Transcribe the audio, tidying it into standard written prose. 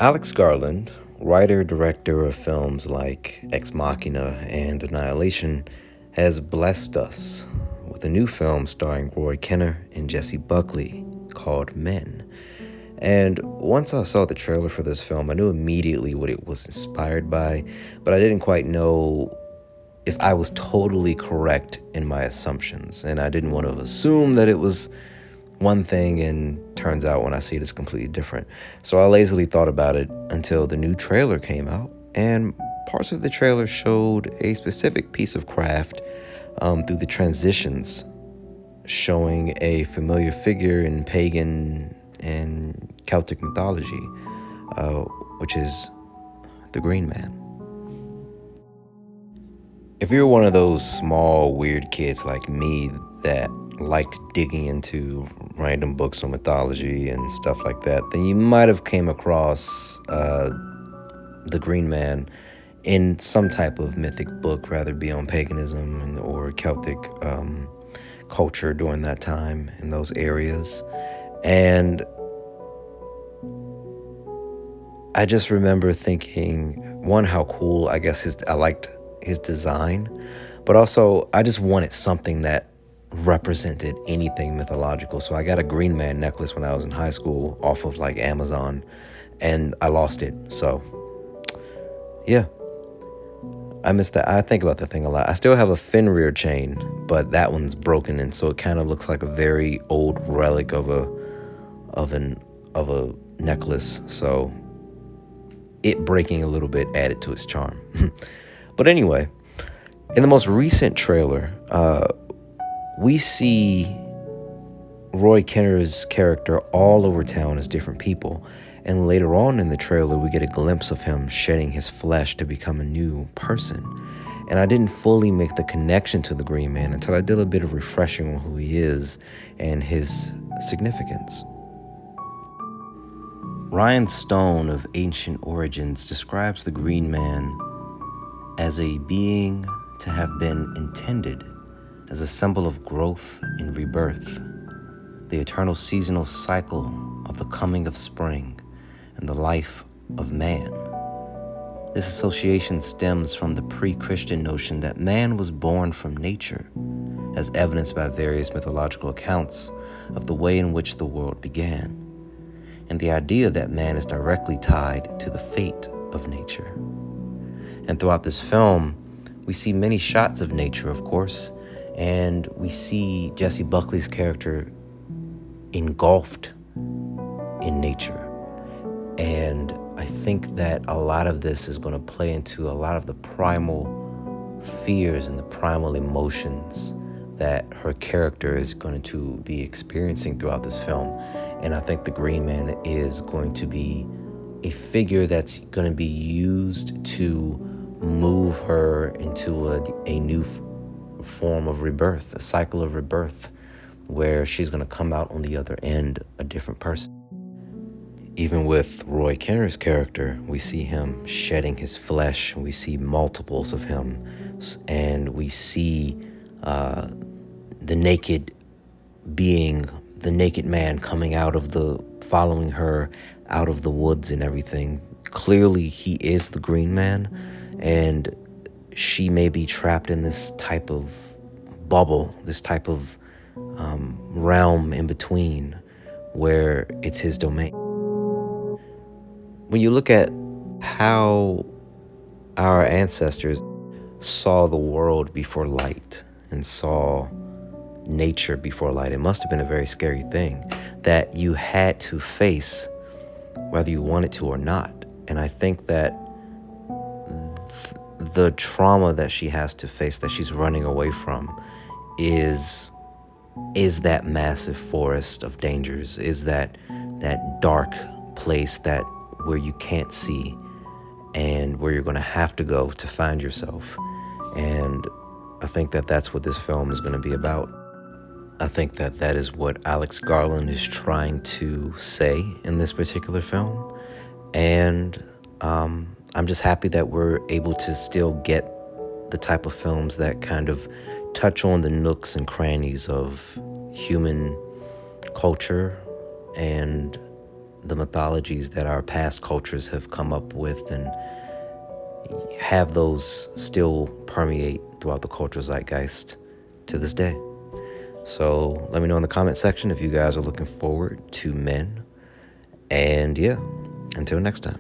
Alex Garland, writer director of films like Ex Machina and Annihilation, has blessed us with a new film starring Roy Kinner and Jesse Buckley called Men. And once I saw the trailer for this film, I knew immediately what it was inspired by, but I didn't quite know if I was totally correct in my assumptions. And I didn't want to assume that it was one thing and turns out when I see it, it's completely different. So I lazily thought about it until the new trailer came out, and parts of the trailer showed a specific piece of craft through the transitions, showing a familiar figure in pagan and Celtic mythology, which is the Green Man. If you're one of those small, weird kids like me that liked digging into random books on mythology and stuff like that, then you might have came across the Green Man in some type of mythic book, rather be on paganism or Celtic culture during that time in those areas. And I just remember thinking, one, how cool, I guess I liked his design, but also I just wanted something that represented anything mythological. So I got a Green Man necklace when I was in high school off of like Amazon, and I lost it. So yeah, I miss that. I think about that thing a lot. I still have a Fenrir chain, but that one's broken, and so it kind of looks like a very old relic of a necklace. So it breaking a little bit added to its charm. But anyway, in the most recent trailer, we see Roy Kinner's character all over town as different people. And later on in the trailer, we get a glimpse of him shedding his flesh to become a new person. And I didn't fully make the connection to the Green Man until I did a bit of refreshing on who he is and his significance. Ryan Stone of Ancient Origins describes the Green Man as a being to have been intended as a symbol of growth and rebirth, the eternal seasonal cycle of the coming of spring and the life of man. This association stems from the pre-Christian notion that man was born from nature, as evidenced by various mythological accounts of the way in which the world began, and the idea that man is directly tied to the fate of nature. And throughout this film, we see many shots of nature, of course, and we see Jesse Buckley's character engulfed in nature. And I think that a lot of this is going to play into a lot of the primal fears and the primal emotions that her character is going to be experiencing throughout this film. And I think the Green Man is going to be a figure that's going to be used to move her into a new form of rebirth, a cycle of rebirth, where she's going to come out on the other end a different person. Even with Roy Kinner's character, we see him shedding his flesh, and we see multiples of him, and we see the naked being, the naked man coming out of following her out of the woods and everything. Clearly, he is the Green Man, and she may be trapped in this type of bubble, this type of realm in between where it's his domain. When you look at how our ancestors saw the world before light and saw nature before light, it must have been a very scary thing that you had to face whether you wanted to or not. And I think that the trauma that she has to face, that she's running away from, is that massive forest of dangers, is that dark place that where you can't see and where you're going to have to go to find yourself. And I think that that's what this film is going to be about. I think that that is what Alex Garland is trying to say in this particular film. And I'm just happy that we're able to still get the type of films that kind of touch on the nooks and crannies of human culture and the mythologies that our past cultures have come up with and have those still permeate throughout the cultural zeitgeist to this day. So let me know in the comment section if you guys are looking forward to Men. And yeah, until next time.